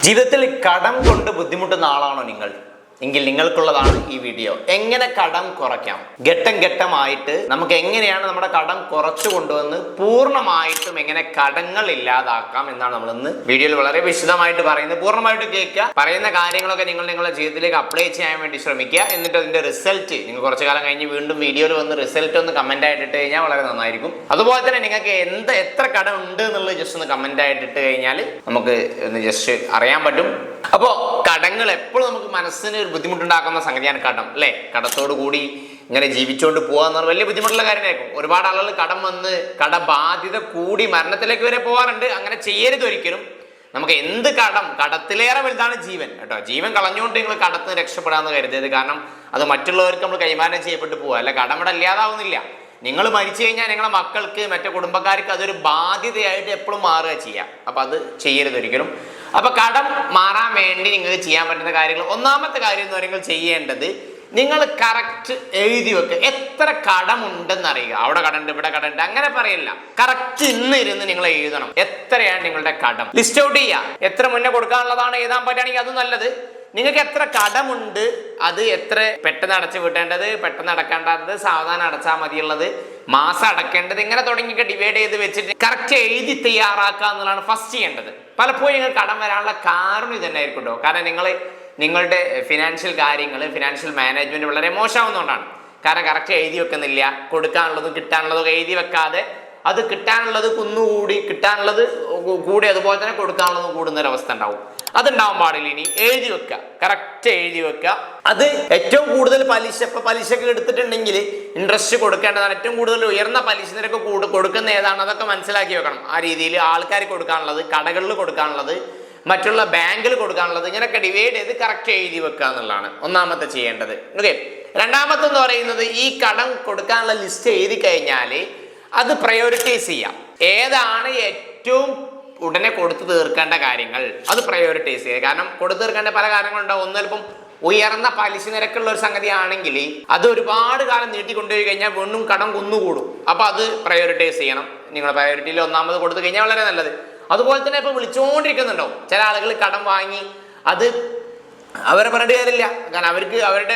ജീവിതത്തിൽ കടം കൊണ്ട് ബുദ്ധിമുട്ടുന്ന ആളാണോ നിങ്ങൾ? എങ്കിൽ നിങ്ങൾക്കുള്ളതാണ് ഈ വീഡിയോ. എങ്ങനെ കടം കുറയ്ക്കാം, ഘട്ടം ഘട്ടമായിട്ട് നമുക്ക് എങ്ങനെയാണ് നമ്മുടെ കടം കുറച്ചു കൊണ്ടുവന്ന് പൂർണ്ണമായിട്ടും എങ്ങനെ കടങ്ങൾ ഇല്ലാതാക്കാം എന്നാണ് നമ്മൾ ഇന്ന് വീഡിയോയിൽ വളരെ വിശദമായിട്ട് പറയുന്നത്. പൂർണ്ണമായിട്ട് കേൾക്കുക. പറയുന്ന കാര്യങ്ങളൊക്കെ നിങ്ങളുടെ ജീവിതത്തിലേക്ക് അപ്ലൈ ചെയ്യാൻ വേണ്ടി ശ്രമിക്കുക. എന്നിട്ട് അതിന്റെ റിസൾട്ട് നിങ്ങൾ കുറച്ചു കാലം കഴിഞ്ഞ് വീണ്ടും വീഡിയോയിൽ വന്ന് റിസൾട്ട് ഒന്ന് കമന്റ് ആയിട്ട് ഇട്ട് കഴിഞ്ഞാൽ വളരെ നന്നായിരിക്കും. അതുപോലെ തന്നെ നിങ്ങൾക്ക് എത്ര കടം ഉണ്ട് എന്നുള്ളത് ജസ്റ്റ് ഒന്ന് കമന്റ് ആയിട്ട് ഇട്ട് കഴിഞ്ഞാൽ നമുക്ക് ഒന്ന് ജസ്റ്റ് അറിയാൻ പറ്റും. അപ്പോ കടങ്ങൾ എപ്പോഴും നമുക്ക് മനസ്സിന് ഒരു ബുദ്ധിമുട്ടുണ്ടാക്കുന്ന സംഗതിയാണ് കടം, അല്ലെ? കടത്തോടു കൂടി ഇങ്ങനെ ജീവിച്ചുകൊണ്ട് പോകാന്ന് വലിയ ബുദ്ധിമുട്ടുള്ള കാര്യമായിരിക്കും. ഒരുപാട് ആളുകൾ കടം വന്ന് കടബാധ്യത കൂടി മരണത്തിലേക്ക് വരെ പോകാറുണ്ട്. അങ്ങനെ ചെയ്യരുത് ഒരിക്കലും. നമുക്ക് എന്ത് കടത്തിലേറെ വലുതാണ് ജീവൻ, കേട്ടോ. ജീവൻ കളഞ്ഞുകൊണ്ട് നിങ്ങൾ കടത്തിന് രക്ഷപ്പെടാന്ന് കരുതരുത്. കാരണം അത് മറ്റുള്ളവർക്ക് നമ്മൾ കൈമാറ്റം ചെയ്യപ്പെട്ടു പോവുക, അല്ല കടമട ഇല്ലാതാവുന്നില്ല. നിങ്ങൾ മരിച്ചു കഴിഞ്ഞാൽ നിങ്ങളുടെ മക്കൾക്ക് മറ്റു കുടുംബക്കാർക്ക് അതൊരു ബാധ്യതയായിട്ട് എപ്പോഴും മാറുക ചെയ്യാം. അപ്പൊ അത് ചെയ്യരുത് ഒരിക്കലും. അപ്പൊ കടം മാറാൻ വേണ്ടി നിങ്ങൾക്ക് ചെയ്യാൻ പറ്റുന്ന കാര്യങ്ങൾ, ഒന്നാമത്തെ കാര്യം എന്ന് പറയുമ്പോൾ ചെയ്യേണ്ടത്, നിങ്ങൾ കറക്റ്റ് എഴുതി വെക്കുക. എത്ര കടമുണ്ടെന്ന് അറിയുക. അവിടെ കടമുണ്ട്, ഇവിടെ കടമുണ്ട്, അങ്ങനെ പറയില്ല. കറക്റ്റ് ഇരുന്ന് നിങ്ങൾ എഴുതണം എത്രയാണ് നിങ്ങളുടെ കടം. ലിസ്റ്റ് ഔട്ട് ചെയ്യുക. എത്ര മുന്നേ കൊടുക്കാനുള്ളതാണ് എഴുതാൻ പറ്റുകയാണെങ്കിൽ അത് നല്ലത്. നിങ്ങൾക്ക് എത്ര കടമുണ്ട്, അത് എത്ര പെട്ടെന്ന് അടച്ചു വിട്ടേണ്ടത്, പെട്ടെന്ന് അടക്കേണ്ടത്, സാവധാനം അടച്ചാൽ മതിയുള്ളത്, മാസം അടക്കേണ്ടത്, ഇങ്ങനെ തുടങ്ങിയൊക്കെ ഡിവൈഡ് ചെയ്ത് വെച്ചിട്ട് കറക്റ്റ് എഴുതി തയ്യാറാക്കുക എന്നുള്ളതാണ് ഫസ്റ്റ് ചെയ്യേണ്ടത്. പലപ്പോഴും നിങ്ങൾ കടം വരാനുള്ള കാരണം ഇത് തന്നെ ആയിരിക്കും കേട്ടോ. കാരണം നിങ്ങളുടെ ഫിനാൻഷ്യൽ കാര്യങ്ങൾ, ഫിനാൻഷ്യൽ മാനേജ്മെന്റ് വളരെ മോശമാവുന്നതുകൊണ്ടാണ്. കാരണം കറക്റ്റ് എഴുതി വെക്കുന്നില്ല. കൊടുക്കാനുള്ളതും കിട്ടാനുള്ളതും എഴുതി വെക്കാതെ അത് കിട്ടാനുള്ളത് കുന്നുകൂടി, കിട്ടാനുള്ളത് കൂടി, അതുപോലെ തന്നെ കൊടുക്കാനുള്ളതും കൂടുന്നൊരവസ്ഥ ഉണ്ടാവും. അതുണ്ടാവാൻ പാടില്ല. ഇനി എഴുതി വെക്കുക, കറക്റ്റ് എഴുതി വെക്കുക. അത് ഏറ്റവും കൂടുതൽ പലിശ, ഇപ്പൊ പലിശക്ക് എടുത്തിട്ടുണ്ടെങ്കിൽ ഇൻട്രസ്റ്റ് കൊടുക്കേണ്ടതാണ്. ഏറ്റവും കൂടുതൽ ഉയർന്ന പലിശ നിരക്ക് കൊടുക്കുന്ന ഏതാണ് അതൊക്കെ മനസ്സിലാക്കി വെക്കണം. ആ രീതിയിൽ ആൾക്കാർക്ക് കൊടുക്കാനുള്ളത്, കടകളിൽ കൊടുക്കാനുള്ളത്, മറ്റുള്ള ബാങ്കിൽ കൊടുക്കാനുള്ളത്, ഇങ്ങനെയൊക്കെ ഡിവൈഡ് ചെയ്ത് കറക്റ്റ് എഴുതി വെക്കുക എന്നുള്ളതാണ് ഒന്നാമത്തെ ചെയ്യേണ്ടത്. ഓക്കെ. രണ്ടാമത്തെ എന്ന് പറയുന്നത്, ഈ കടം കൊടുക്കാനുള്ള ലിസ്റ്റ് എഴുതി കഴിഞ്ഞാൽ അത് പ്രയോറിറ്റൈസ് ചെയ്യാം. ഏതാണ് ഏറ്റവും ഉടനെ കൊടുത്തു തീർക്കേണ്ട കാര്യങ്ങൾ അത് പ്രയോറിറ്റൈസ് ചെയ്യുക. കാരണം കൊടുത്തു തീർക്കേണ്ട പല കാര്യങ്ങളുണ്ടാവും. ഒന്ന് ചിലപ്പം ഉയർന്ന പലിശ നിരക്കുള്ള ഒരു സംഗതി ആണെങ്കിൽ അത് ഒരുപാട് കാലം നീട്ടിക്കൊണ്ടുപോയി കഴിഞ്ഞാൽ വീണ്ടും കടം കുന്നുകൂടും. അപ്പൊ അത് പ്രയോറിറ്റൈസ് ചെയ്യണം. നിങ്ങളുടെ പ്രയോറിറ്റിയിൽ ഒന്നാമത് കൊടുത്തു കഴിഞ്ഞാൽ വളരെ നല്ലത്. അതുപോലെ തന്നെ ഇപ്പൊ വിളിച്ചുകൊണ്ടിരിക്കുന്നുണ്ടാവും ചില ആളുകൾ കടം വാങ്ങി. അത് അവരെ പറഞ്ഞിട്ട് കാര്യമില്ല. കാരണം അവർക്ക് അവരുടെ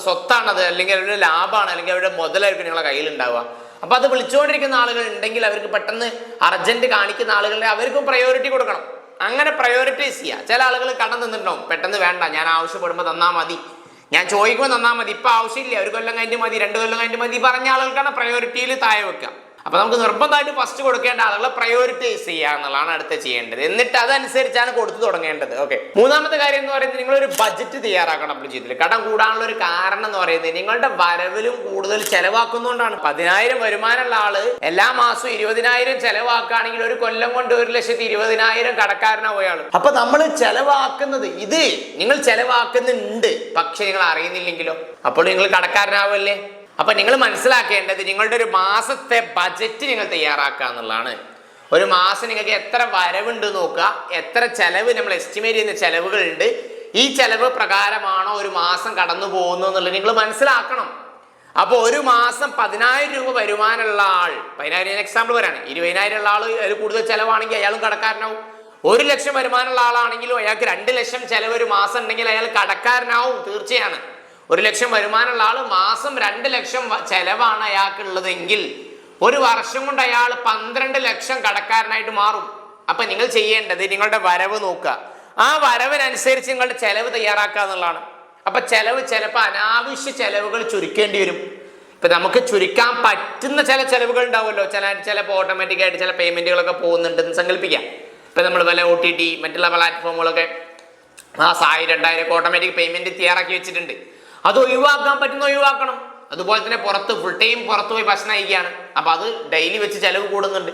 സ്വത്താണത്, അല്ലെങ്കിൽ അവരുടെ ലാഭമാണ്, അല്ലെങ്കിൽ അവരുടെ മുതലായിരിക്കും നിങ്ങളുടെ കയ്യിലുണ്ടാവുക. അപ്പൊ അത് വിളിച്ചുകൊണ്ടിരിക്കുന്ന ആളുകൾ ഉണ്ടെങ്കിൽ അവർക്ക് പെട്ടെന്ന് അർജന്റ് കാണിക്കുന്ന ആളുകളെ അവർക്കും പ്രയോറിറ്റി കൊടുക്കണം. അങ്ങനെ പ്രയോറിറ്റൈസ് ചെയ്യുക. ചില ആളുകൾ കടം നിന്നിട്ടുണ്ടാവും. പെട്ടെന്ന് വേണ്ട, ഞാൻ ആവശ്യപ്പെടുമ്പോൾ തന്നാൽ മതി, ഞാൻ ചോദിക്കുമ്പോൾ തന്നാൽ മതി, ഇപ്പൊ ആവശ്യമില്ല, ഒരു കൊല്ലം കഴിഞ്ഞിട്ട് മതി, 2 കൊല്ലം കഴിഞ്ഞിട്ട് മതി പറഞ്ഞ ആളുകൾക്കാണ് പ്രയോറിറ്റിയിൽ താഴെ വെക്കുക. അപ്പൊ നമുക്ക് നിർബന്ധമായിട്ട് ഫസ്റ്റ് കൊടുക്കേണ്ട ആളുകളെ പ്രയോറിറ്റൈസ് ചെയ്യുക എന്നുള്ളതാണ് അടുത്ത് ചെയ്യേണ്ടത്. എന്നിട്ട് അതനുസരിച്ചാണ് കൊടുത്തു തുടങ്ങേണ്ടത്. ഓക്കെ. മൂന്നാമത്തെ കാര്യം എന്ന് പറയുന്നത്, നിങ്ങളൊരു ബഡ്ജറ്റ് തയ്യാറാക്കണം. നമ്മുടെ ജീവിതത്തിൽ കടം കൂടാനുള്ള ഒരു കാരണം എന്ന് പറയുന്നത് നിങ്ങളുടെ വരവിലും കൂടുതൽ ചെലവാക്കുന്നതുകൊണ്ടാണ്. 10,000 വരുമാനമുള്ള ആള് എല്ലാ മാസവും 20,000 ചെലവാക്കുകയാണെങ്കിൽ ഒരു കൊല്ലം കൊണ്ട് 1,20,000 കടക്കാരനാവും അയാൾ. അപ്പൊ നമ്മൾ ചെലവാക്കുന്നത്, ഇത് നിങ്ങൾ ചെലവാക്കുന്നുണ്ട്, പക്ഷെ നിങ്ങൾ അറിയുന്നില്ലെങ്കിലോ അപ്പോൾ നിങ്ങൾ കടക്കാരനാവല്ലേ. അപ്പൊ നിങ്ങൾ മനസ്സിലാക്കേണ്ടത്, നിങ്ങളുടെ ഒരു മാസത്തെ ബജറ്റ് നിങ്ങൾ തയ്യാറാക്കുക എന്നുള്ളതാണ്. ഒരു മാസം നിങ്ങൾക്ക് എത്ര വരവുണ്ട് നോക്കുക, എത്ര ചെലവ് നമ്മൾ എസ്റ്റിമേറ്റ് ചെയ്യുന്ന ചെലവുകളുണ്ട്, ഈ ചെലവ് പ്രകാരമാണോ ഒരു മാസം കടന്നു പോകുന്നത് എന്നുള്ളത് നിങ്ങൾ മനസ്സിലാക്കണം. അപ്പോൾ ഒരു മാസം 10,000 രൂപ വരുമാനമുള്ള ആൾ, 10,000 എക്സാമ്പിൾ വരാണ്, 20,000 ഉള്ള ആൾ അതിൽ കൂടുതൽ ചെലവാണെങ്കിൽ അയാളും കടക്കാരനാവും. 1,00,000 വരുമാനമുള്ള ആളാണെങ്കിലും അയാൾക്ക് 2,00,000 ചെലവ് ഒരു മാസം ഉണ്ടെങ്കിൽ അയാൾ കടക്കാരനാവും, തീർച്ചയാണ്. 1,00,000 വരുമാനമുള്ള ആള് മാസം 2,00,000 ചെലവാണ് അയാൾക്കുള്ളതെങ്കിൽ ഒരു വർഷം കൊണ്ട് അയാൾ 12,00,000 കടക്കാരനായിട്ട് മാറും. അപ്പൊ നിങ്ങൾ ചെയ്യേണ്ടത്, നിങ്ങളുടെ വരവ് നോക്കുക, ആ വരവിനനുസരിച്ച് നിങ്ങളുടെ ചെലവ് തയ്യാറാക്കുക എന്നുള്ളതാണ്. അപ്പൊ ചിലപ്പോൾ അനാവശ്യ ചെലവുകൾ ചുരുക്കേണ്ടി വരും. ഇപ്പൊ നമുക്ക് ചുരുക്കാൻ പറ്റുന്ന ചില ചെലവുകൾ ഉണ്ടാവുമല്ലോ. ചിലപ്പോൾ ഓട്ടോമാറ്റിക്കായിട്ട് ചില പേയ്മെന്റുകളൊക്കെ പോകുന്നുണ്ടെന്ന് സങ്കല്പിക്കാം. ഇപ്പൊ നമ്മൾ വല്ല OTT മറ്റുള്ള പ്ലാറ്റ്ഫോമുകളൊക്കെ 1,000, 2,000 ഓട്ടോമാറ്റിക് പേയ്മെന്റ് തയ്യാറാക്കി വെച്ചിട്ടുണ്ട്. അത് ഒഴിവാക്കാൻ പറ്റുന്ന ഒഴിവാക്കണം. അതുപോലെ തന്നെ ഫുൾ ടൈം പുറത്ത് പോയി ഭക്ഷണം കഴിക്കുകയാണ്, അപ്പൊ അത് ഡെയിലി വെച്ച് ചെലവ് കൂടുന്നുണ്ട്.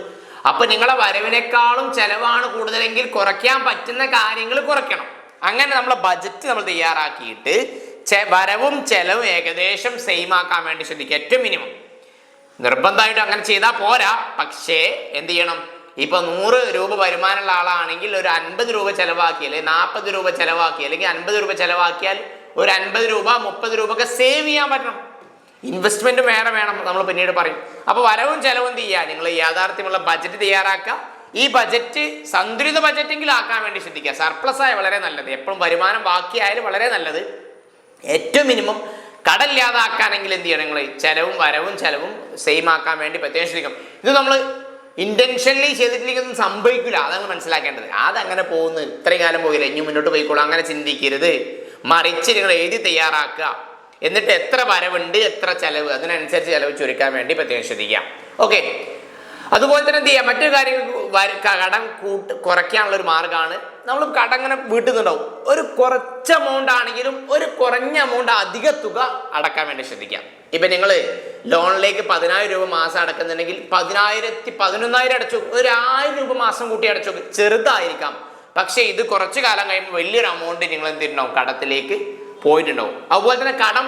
അപ്പൊ നിങ്ങളെ വരവിനേക്കാളും ചെലവാണ് കൂടുതലെങ്കിൽ കുറയ്ക്കാൻ പറ്റുന്ന കാര്യങ്ങൾ കുറയ്ക്കണം. അങ്ങനെ നമ്മളെ ബജറ്റ് നമ്മൾ തയ്യാറാക്കിയിട്ട് വരവും ചെലവും ഏകദേശം സെയിം ആക്കാൻ വേണ്ടി ശ്രദ്ധിക്കുക. ഏറ്റവും മിനിമം. നിർബന്ധമായിട്ട് അങ്ങനെ ചെയ്താൽ പോരാ. പക്ഷേ എന്ത് ചെയ്യണം, ഇപ്പൊ 100 രൂപ വരുമാനമുള്ള ആളാണെങ്കിൽ ഒരു 50 രൂപ ചെലവാക്കി, അല്ലെങ്കിൽ 40 രൂപ ചെലവാക്കി, അല്ലെങ്കിൽ 50 രൂപ ചെലവാക്കിയാൽ ഒരു 50 രൂപ 30 രൂപ ഒക്കെ സേവ് ചെയ്യാൻ പറ്റണം. ഇൻവെസ്റ്റ്മെന്റ് വേറെ വേണം, നമ്മൾ പിന്നീട് പറയും. അപ്പൊ വരവും ചെലവും ചെയ്യുക. നിങ്ങൾ യാഥാർത്ഥ്യമുള്ള ബജറ്റ് തയ്യാറാക്കുക, ഈ ബജറ്റ് സന്തുലിത ബജറ്റെങ്കിലും ആക്കാൻ വേണ്ടി ശ്രദ്ധിക്കുക. സർപ്ലസ് ആയ വളരെ നല്ലത്, എപ്പോഴും വരുമാനം ബാക്കിയായാലും വളരെ നല്ലത്. ഏറ്റവും മിനിമം കടമില്ലാതാക്കാനെങ്കിൽ എന്ത് ചെയ്യണം, നിങ്ങൾ ചെലവും വരവും ചെലവും സെയിം ആക്കാൻ വേണ്ടി പ്രത്യേകം ശ്രദ്ധിക്കണം. ഇത് നമ്മൾ ഇന്റൻഷനലി ചെയ്തിട്ടില്ലെങ്കിലും സംഭവിക്കില്ല, അതങ്ങ് മനസ്സിലാക്കേണ്ടത്. അതങ്ങനെ പോകുന്നു, ഇത്രയും കാലം പോയില്ല, ഇനി മുന്നോട്ട് പോയിക്കോളൂ, അങ്ങനെ ചിന്തിക്കരുത്. മറിച്ച് നിങ്ങൾ എഴുതി തയ്യാറാക്കുക. എന്നിട്ട് എത്ര വരവുണ്ട് എത്ര ചെലവ്, അതിനനുസരിച്ച് ചെലവ് ചുരുക്കാൻ വേണ്ടി പ്രത്യേകം ശ്രദ്ധിക്കാം. ഓക്കെ. അതുപോലെ തന്നെ എന്ത് ചെയ്യാം, മറ്റൊരു കാര്യം, കടം കുറയ്ക്കാനുള്ള ഒരു മാർഗ്ഗമാണ്, നമ്മൾ കടം ഇങ്ങനെ വീട്ടിൽ നിന്നുണ്ടാവും, ഒരു കുറച്ച് എമൗണ്ട് ആണെങ്കിലും ഒരു കുറഞ്ഞ എമൗണ്ട് അധിക തുക അടക്കാൻ വേണ്ടി ശ്രദ്ധിക്കാം. ഇപ്പൊ നിങ്ങൾ ലോണിലേക്ക് 10,000 രൂപ മാസം അടക്കുന്നുണ്ടെങ്കിൽ 11,000 അടച്ചു, ഒരു 1,000 രൂപ മാസം കൂട്ടി അടച്ചു. ചെറുതായിരിക്കാം, പക്ഷെ ഇത് കുറച്ചു കാലം കഴിയുമ്പോൾ വലിയൊരു എമൗണ്ട് നിങ്ങൾ എന്തിട്ടുണ്ടാവും, കടത്തിലേക്ക് പോയിട്ടുണ്ടാവും. അതുപോലെ തന്നെ കടം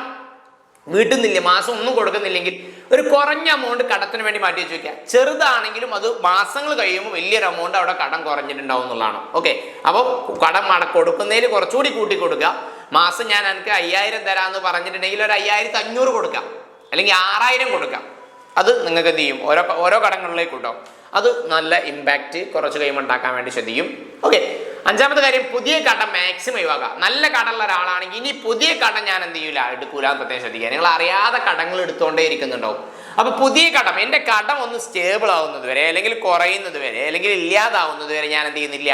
വീട്ടുന്നില്ല, മാസം ഒന്നും കൊടുക്കുന്നില്ലെങ്കിൽ ഒരു കുറഞ്ഞ എമൗണ്ട് കടത്തിന് വേണ്ടി മാറ്റി വെച്ച് വെക്കുക. ചെറുതാണെങ്കിലും അത് മാസങ്ങൾ കഴിയുമ്പോൾ വലിയൊരു എമൗണ്ട് അവിടെ കടം കുറഞ്ഞിട്ടുണ്ടാവും എന്നുള്ളതാണ്. ഓക്കെ. അപ്പോൾ കടം കൊടുക്കുന്നതിൽ കുറച്ചുകൂടി കൂട്ടി കൊടുക്കുക. മാസം ഞാൻ എനിക്ക് 5,000 തരാമെന്ന് പറഞ്ഞിട്ടുണ്ടെങ്കിൽ ഒരു 5,500 കൊടുക്കാം, അല്ലെങ്കിൽ 6,000 കൊടുക്കാം. അത് നിങ്ങൾക്ക് എന്ത് ചെയ്യും, ഓരോ കടങ്ങളിലേക്ക് ഉണ്ടാവും. അത് നല്ല ഇമ്പാക്റ്റ് കുറച്ച് കഴിയുമ്പോൾ ഉണ്ടാക്കാൻ വേണ്ടി ശ്രദ്ധിക്കും. ഓക്കെ. അഞ്ചാമത്തെ കാര്യം, പുതിയ കടം മാക്സിമം ഒഴിവാക്കുക. നല്ല കടമുള്ള ഒരാളാണെങ്കിൽ ഇനി പുതിയ കടം ഞാൻ എന്ത് ചെയ്യൂല, എടുക്കൂല എന്ന് പ്രത്യേകം ശ്രദ്ധിക്കുക. നിങ്ങൾ അറിയാതെ കടങ്ങൾ എടുത്തുകൊണ്ടേ ഇരിക്കുന്നുണ്ടാവും. അപ്പൊ പുതിയ കടം, എൻ്റെ കടം ഒന്ന് സ്റ്റേബിൾ ആവുന്നത് വരെ, അല്ലെങ്കിൽ കുറയുന്നത് വരെ, അല്ലെങ്കിൽ ഇല്ലാതാവുന്നത് വരെ ഞാൻ എന്ത് ചെയ്യുന്നില്ല,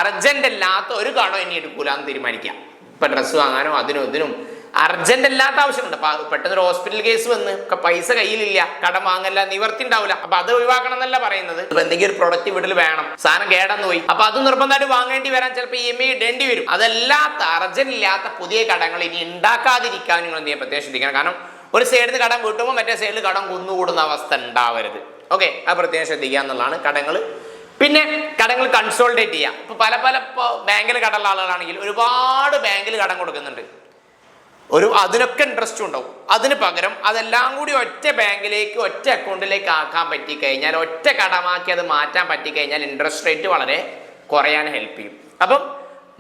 അർജന്റ് അല്ലാത്ത ഒരു കടം ഇനി എടുക്കൂല എന്ന് തീരുമാനിക്കാം. ഇപ്പൊ ഡ്രസ്സ് വാങ്ങാനോ അതിനും ഇതിനും അർജന്റ് അല്ലാത്ത ആവശ്യമുണ്ട്. പെട്ടെന്ന് ഒരു ഹോസ്പിറ്റൽ കേസ് വന്ന് പൈസ കയ്യിലില്ല, കടം വാങ്ങല്ല, നിവർത്തി ഉണ്ടാവില്ല, അപ്പൊ അത് ഒഴിവാക്കണം എന്നല്ല പറയുന്നത്. ഇപ്പൊ എന്തെങ്കിലും ഒരു പ്രൊഡക്റ്റ് വീട്ടിൽ വേണം, സാധനം കേടന്ന് പോയി, അപ്പൊ അത് നിർബന്ധമായിട്ട് വാങ്ങേണ്ടി വരാൻ ചിലപ്പോൾ EMI ഇടേണ്ടി വരും. അതല്ലാത്ത അർജന്റ് ഇല്ലാത്ത പുതിയ കടങ്ങൾ ഇനി ഉണ്ടാക്കാതിരിക്കാൻ നിങ്ങൾ എന്ത് ചെയ്യാൻ പ്രത്യേകം ശ്രദ്ധിക്കണം. കാരണം ഒരു സൈഡിൽ നിന്ന് കടം വീട്ടുമ്പോൾ മറ്റേ സൈഡിൽ കടം കുന്നുകൂടുന്ന അവസ്ഥ ഉണ്ടാവരുത്. ഓക്കെ. അത് പ്രത്യേകം ശ്രദ്ധിക്കുക എന്നുള്ളതാണ്. കടങ്ങൾ, പിന്നെ കടങ്ങൾ കൺസോൾട്ടേറ്റ് ചെയ്യുക. ഇപ്പൊ പല ബാങ്കിൽ കടമുള്ള ആളുകളാണെങ്കിൽ ഒരുപാട് ബാങ്കിൽ കടം കൊടുക്കുന്നുണ്ട്, അതിനൊക്കെ ഇൻട്രസ്റ്റ് ഉണ്ടാവും. അതിന് പകരം അതെല്ലാം കൂടി ഒറ്റ ബാങ്കിലേക്ക് ഒറ്റ അക്കൗണ്ടിലേക്ക് ആക്കാൻ പറ്റിക്കഴിഞ്ഞാൽ, ഒറ്റ കടമാക്കി അത് മാറ്റാൻ പറ്റിക്കഴിഞ്ഞാൽ ഇൻട്രസ്റ്റ് റേറ്റ് വളരെ കുറയാൻ ഹെൽപ്പ് ചെയ്യും. അപ്പം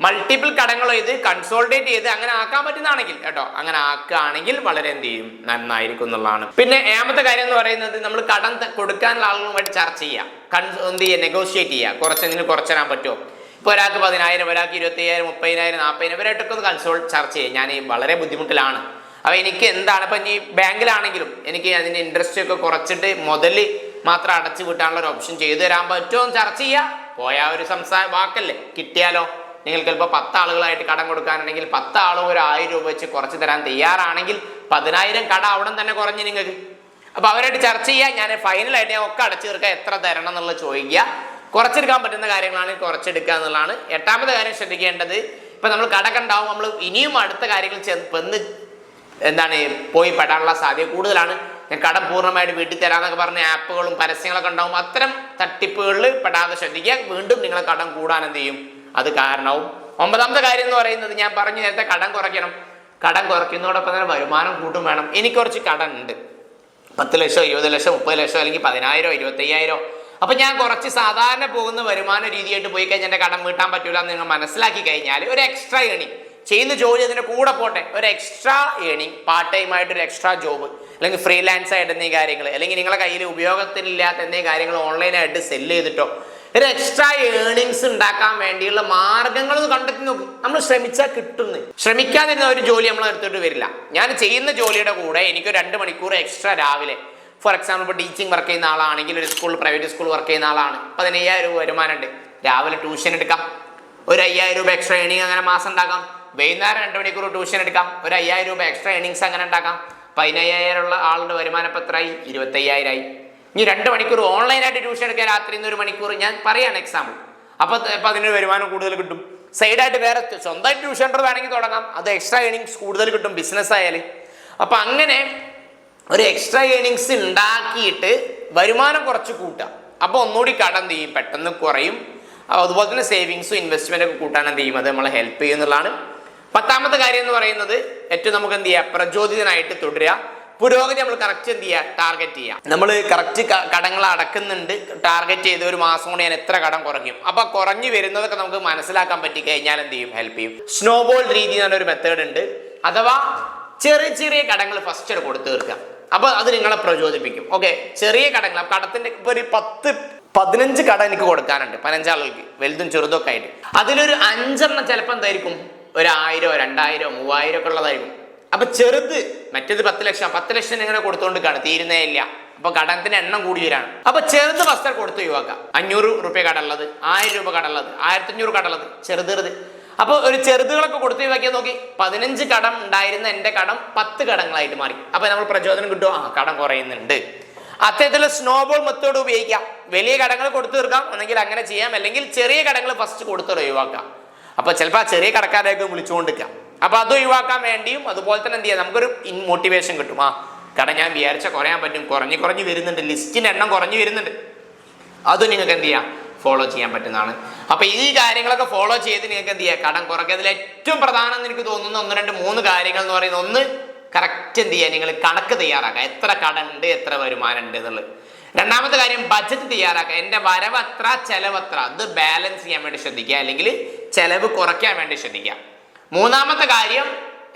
മൾട്ടിപ്പിൾ കടങ്ങൾ ചെയ്ത് കൺസോൾട്ടേറ്റ് ചെയ്ത് അങ്ങനെ ആക്കാൻ പറ്റുന്നതാണെങ്കിൽ കേട്ടോ, അങ്ങനെ ആക്കുകയാണെങ്കിൽ വളരെ എന്ത് ചെയ്യും, നന്നായിരിക്കും എന്നുള്ളതാണ്. പിന്നെ ഏഴാമത്തെ കാര്യം എന്ന് പറയുന്നത്, നമ്മൾ കടം കൊടുക്കാനുള്ള ആളുകളുമായിട്ട് ചർച്ച ചെയ്യുക, എന്ത് ചെയ്യുക, നെഗോഷിയേറ്റ് ചെയ്യുക. കുറച്ചെങ്കിലും കുറച്ചു തരാൻ പറ്റുമോ. ഇപ്പോൾ ഒരാൾക്ക് 10,000, ഒരാൾക്ക് 25,000, 30,000, 40,000 ഇവരായിട്ടൊക്കെ ഒന്ന് ചർച്ച ചെയ്യും. ഞാൻ വളരെ ബുദ്ധിമുട്ടിലാണ്, അപ്പോൾ എനിക്ക് എന്താണ്, ഇപ്പം ഈ ബാങ്കിലാണെങ്കിലും എനിക്ക് അതിൻ്റെ ഇൻട്രസ്റ്റ് ഒക്കെ കുറച്ചിട്ട് മുതൽ മാത്രം അടച്ചു വിട്ടാനുള്ള ഒരു ഓപ്ഷൻ ചെയ്തു തരാൻ പറ്റുമോ എന്ന് ചർച്ച ചെയ്യുക. പോയാൽ ഒരു വാക്കല്ലേ, കിട്ടിയാലോ. നിങ്ങൾക്ക് ചിലപ്പോൾ 10 ആളുകളായിട്ട് കടം കൊടുക്കാനുണ്ടെങ്കിൽ 10 ആളും ഒരു 1,000 രൂപ വെച്ച് കുറച്ച് തരാൻ തയ്യാറാണെങ്കിൽ 10,000 കട അവിടെ തന്നെ കുറഞ്ഞ് നിങ്ങൾക്ക്. അപ്പോൾ അവരായിട്ട് ചർച്ച ചെയ്യുക. ഞാൻ ഫൈനലായിട്ട് ഞാൻ ഒക്കെ അടച്ചു തീർക്കുക, എത്ര തരണം എന്നുള്ളത് ചോദിക്കുക. കുറച്ചെടുക്കാൻ പറ്റുന്ന കാര്യങ്ങളാണെങ്കിൽ കുറച്ചെടുക്കുക എന്നുള്ളതാണ്. എട്ടാമത്തെ കാര്യം ശ്രദ്ധിക്കേണ്ടത്, ഇപ്പം നമ്മൾ കടക്കുണ്ടാവും, നമ്മൾ ഇനിയും അടുത്ത കാര്യങ്ങൾ പോയി പെടാനുള്ള സാധ്യത കൂടുതലാണ്. ഞാൻ കടം പൂർണ്ണമായിട്ട് വീട്ടിൽ തരാമെന്നൊക്കെ പറഞ്ഞ ആപ്പുകളും പരസ്യങ്ങളൊക്കെ ഉണ്ടാവും. അത്തരം തട്ടിപ്പുകളിൽ പെടാതെ ശ്രദ്ധിക്കുക. വീണ്ടും നിങ്ങളെ കടം കൂടാൻ എന്ത് ചെയ്യും, അത് കാരണവും. ഒമ്പതാമത്തെ കാര്യം എന്ന് പറയുന്നത്, ഞാൻ പറഞ്ഞു നേരത്തെ കടം കുറയ്ക്കണം. കടം കുറയ്ക്കുന്നതോടൊപ്പം തന്നെ വരുമാനം കൂട്ടും വേണം. എനിക്ക് കുറച്ച് കടം ഉണ്ട്, 10 ലക്ഷം, 20 ലക്ഷം, 30 ലക്ഷം, അല്ലെങ്കിൽ 10,000, 25,000. അപ്പൊ ഞാൻ കുറച്ച് സാധാരണ പോകുന്ന വരുമാന രീതിയായിട്ട് പോയി കഴിഞ്ഞാൽ എൻ്റെ കടം വീട്ടാൻ പറ്റൂല എന്ന് നിങ്ങൾ മനസ്സിലാക്കി കഴിഞ്ഞാൽ ഒരു എക്സ്ട്രാ ഏണിങ് ചെയ്യുന്ന ജോലി അതിൻ്റെ കൂടെ പോട്ടെ, ഒരു എക്സ്ട്രാ ഏണിങ്, പാർട്ട് ടൈം ആയിട്ട് ഒരു എക്സ്ട്രാ ജോബ്, അല്ലെങ്കിൽ ഫ്രീലാൻസ് ആയിട്ട് എന്തെങ്കിലും കാര്യങ്ങൾ, അല്ലെങ്കിൽ നിങ്ങളുടെ കയ്യിൽ ഉപയോഗത്തിലില്ലാത്ത എന്തെങ്കിലും കാര്യങ്ങൾ ഓൺലൈനായിട്ട് സെല്ല് ചെയ്തിട്ടോ ഒരു എക്സ്ട്രാ ഏണിങ്സ് ഉണ്ടാക്കാൻ വേണ്ടിയുള്ള മാർഗങ്ങൾ കണ്ടെത്തി നോക്കി. നമ്മൾ ശ്രമിച്ചാൽ കിട്ടുന്നു. ശ്രമിക്കാതിരുന്ന ഒരു ജോലി നമ്മൾ എടുത്തിട്ട് വരില്ല. ഞാൻ ചെയ്യുന്ന ജോലിയുടെ കൂടെ എനിക്ക് 2 മണിക്കൂർ എക്സ്ട്രാ രാവിലെ, ഫോർ എക്സാമ്പിൾ ഇപ്പോൾ ടീച്ചിങ് വർക്ക് ചെയ്യുന്ന ആളാണെങ്കിൽ, ഒരു പ്രൈവറ്റ് സ്കൂൾ വർക്ക് ചെയ്യുന്ന ആളാണ്, 15,000 രൂപ വരുമാനമുണ്ട്, രാവിലെ ട്യൂഷൻ എടുക്കാം, ഒരു 5,000 രൂപ എക്സ്ട്രാ ഏണിങ് അങ്ങനെ മാസം ഉണ്ടാക്കാം. വൈകുന്നേരം 2 മണിക്കൂർ ട്യൂഷൻ എടുക്കാം, ഒരു 5,000 രൂപ എക്സ്ട്രാ ഏണിങ്സ് അങ്ങനെ ഉണ്ടാക്കാം. 15,000 ഉള്ള ആളുടെ വരുമാനം ഇപ്പം എത്രയായി, 25,000 ആയി. ഇനി 2 മണിക്കൂർ ഓൺലൈനായിട്ട് ട്യൂഷൻ എടുക്കാൻ, രാത്രി 1 മണിക്കൂർ, ഞാൻ പറയാണ് എക്സാമ്പിൾ. അപ്പോൾ അതിനൊരു വരുമാനം കൂടുതൽ കിട്ടും. സൈഡായിട്ട് വേറെ സ്വന്തമായിട്ട് ട്യൂഷൻ സെൻ്റർ വേണമെങ്കിൽ തുടങ്ങാം, അത് എക്സ്ട്രാ ഏണിങ്സ് കൂടുതൽ കിട്ടും ബിസിനസ് ആയാൽ. അപ്പം അങ്ങനെ ഒരു എക്സ്ട്രാ ഏണിങ്സ് ഉണ്ടാക്കിയിട്ട് വരുമാനം കുറച്ച് കൂട്ടുക. അപ്പോൾ ഒന്നുകൂടി കടം എന്ത് ചെയ്യും, പെട്ടെന്ന് കുറയും. അതുപോലെ തന്നെ സേവിങ്സും ഇൻവെസ്റ്റ്മെൻ്റ് ഒക്കെ കൂട്ടാൻ എന്ത് ചെയ്യും, അത് നമ്മളെ ഹെൽപ്പ് ചെയ്യുന്നതാണ്. 10ാമത്തെ കാര്യം എന്ന് പറയുന്നത്, ഏറ്റവും നമുക്ക് എന്ത് ചെയ്യുക, പ്രചോദിതനായിട്ട് തുടരുക. പുരോഗതി നമ്മൾ കറക്റ്റ് എന്ത് ചെയ്യുക, ടാർഗറ്റ് ചെയ്യുക. നമ്മൾ കറക്റ്റ് കടങ്ങൾ അടക്കുന്നുണ്ട്, ടാർഗറ്റ് ചെയ്ത് ഒരു മാസം കൊണ്ട് ഞാൻ എത്ര കടം കുറയ്ക്കും. അപ്പൊ കുറഞ്ഞു വരുന്നതൊക്കെ നമുക്ക് മനസ്സിലാക്കാൻ പറ്റി കഴിഞ്ഞാൽ എന്ത് ചെയ്യും, ഹെൽപ്പ് ചെയ്യും. സ്നോബോൾ രീതി എന്ന് പറഞ്ഞൊരു മെത്തേഡ് ഉണ്ട്. അഥവാ ചെറിയ ചെറിയ കടങ്ങൾ ഫസ്റ്റ് കൊടുത്തു തീർക്കുക. അപ്പൊ അത് നിങ്ങളെ പ്രചോദിപ്പിക്കും. ഓക്കെ, ചെറിയ കടങ്ങൾ, കടത്തിന്റെ ഇപ്പൊ ഒരു 15 കട എനിക്ക് കൊടുക്കാനുണ്ട്, 15 ആളുകൾക്ക്, വലുതും ചെറുതൊക്കെ ആയിട്ട്. അതിലൊരു 5 ചിലപ്പോൾ എന്തായിരിക്കും, ഒരു 1000, 2000, 3000 ഒക്കെ ഉള്ളതായിരിക്കും. അപ്പൊ ചെറുത്, മറ്റേത് 10 ലക്ഷം, 10 ലക്ഷം ഇങ്ങനെ കൊടുത്തുകൊണ്ടിരിക്കുകയാണ്, തീരുന്നേ ഇല്ല. അപ്പൊ കടത്തിന്റെ എണ്ണം കൂടി വരാണ്. അപ്പൊ ചെറുത് ഫസ്റ്റ് കൊടുത്ത് ഒഴിവാക്കാം. 500 രൂപ കടമുള്ളത്, 1000 രൂപ കടമുള്ളത്, 1500 കടമുള്ളത്, ചെറുത്. അപ്പൊ ഒരു ചെറുതുകളൊക്കെ കൊടുത്ത് ഒഴിവാക്കിയാൽ നോക്കി, 15 കടം ഉണ്ടായിരുന്ന എന്റെ കടം 10 കടങ്ങളായിട്ട് മാറി. അപ്പൊ നമ്മൾ പ്രചോദനം കിട്ടും, ആ കടം കുറയുന്നുണ്ട്. അത്തരത്തിലുള്ള സ്നോബോൾ മെത്തേഡ് ഉപയോഗിക്കാം. വലിയ കടങ്ങൾ കൊടുത്തു തീർക്കാം, അല്ലെങ്കിൽ അങ്ങനെ ചെയ്യാം, അല്ലെങ്കിൽ ചെറിയ കടങ്ങൾ ഫസ്റ്റ് കൊടുത്ത് ഒഴിവാക്കാം. അപ്പൊ ചിലപ്പോൾ ആ ചെറിയ കടക്കാരെയൊക്കെ വിളിച്ചുകൊണ്ടിരിക്കാം. അപ്പൊ അത് ഒഴിവാക്കാൻ വേണ്ടിയും അതുപോലെ തന്നെ എന്ത് ചെയ്യാം, നമുക്കൊരു മോട്ടിവേഷൻ കിട്ടും. ആ കട ഞാൻ വിചാരിച്ച കുറയാൻ പറ്റും, കുറഞ്ഞു വരുന്നുണ്ട്, ലിസ്റ്റിന്റെ എണ്ണം കുറഞ്ഞു വരുന്നുണ്ട്. അത് നിങ്ങൾക്ക് എന്ത് ചെയ്യാം, ഫോളോ ചെയ്യാൻ പറ്റുന്നതാണ്. അപ്പൊ ഈ കാര്യങ്ങളൊക്കെ ഫോളോ ചെയ്ത് നിങ്ങൾക്ക് എന്ത് ചെയ്യാം, കടം കുറയ്ക്കുക. അതിൽ ഏറ്റവും പ്രധാനം എന്ന് എനിക്ക് തോന്നുന്ന 1, 2, 3 കാര്യങ്ങൾ എന്ന് പറയുന്നത്, ഒന്ന്, കറക്റ്റ് എന്ത് ചെയ്യുക, നിങ്ങൾ കണക്ക് തയ്യാറാക്കുക, എത്ര കടം ഉണ്ട്, എത്ര വരുമാനം ഉണ്ട് എന്നുള്ളത്. രണ്ടാമത്തെ കാര്യം, ബഡ്ജറ്റ് തയ്യാറാക്കുക. എൻ്റെ വരവ് എത്ര, ചെലവ് എത്ര, അത് ബാലൻസ് ചെയ്യാൻ വേണ്ടി ശ്രദ്ധിക്കുക, അല്ലെങ്കിൽ ചെലവ് കുറയ്ക്കാൻ വേണ്ടി ശ്രദ്ധിക്കുക. മൂന്നാമത്തെ കാര്യം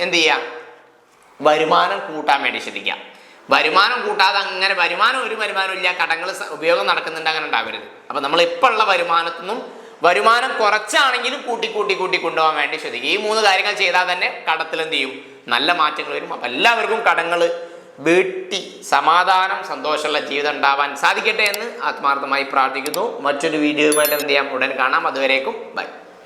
എന്ത് ചെയ്യുക, വരുമാനം കൂട്ടാൻ വേണ്ടി ശ്രദ്ധിക്കുക. വരുമാനം കൂട്ടാതെ അങ്ങനെ ഒരു വരുമാനം ഇല്ല, കടങ്ങൾ ഉപയോഗം നടക്കുന്നുണ്ട്, അങ്ങനെ ഉണ്ടാവരുത്. അപ്പൊ നമ്മൾ ഇപ്പോൾ ഉള്ള വരുമാനത്തിൽ നിന്നും വരുമാനം കുറച്ചാണെങ്കിലും കൂട്ടി കൊണ്ടുപോകാൻ വേണ്ടി ശ്രദ്ധിക്കുക. ഈ 3 കാര്യങ്ങൾ ചെയ്താൽ തന്നെ കടത്തിൽ എന്ത് ചെയ്യും, നല്ല മാറ്റങ്ങൾ വരും. അപ്പൊ എല്ലാവർക്കും കടങ്ങൾ വീട്ടി സമാധാനം, സന്തോഷമുള്ള ജീവിതം ഉണ്ടാവാൻ സാധിക്കട്ടെ എന്ന് ആത്മാർത്ഥമായി പ്രാർത്ഥിക്കുന്നു. മറ്റൊരു വീഡിയോയുമായിട്ട് എന്ത് ചെയ്യാം, ഉടൻ കാണാം. അതുവരേക്കും ബൈ.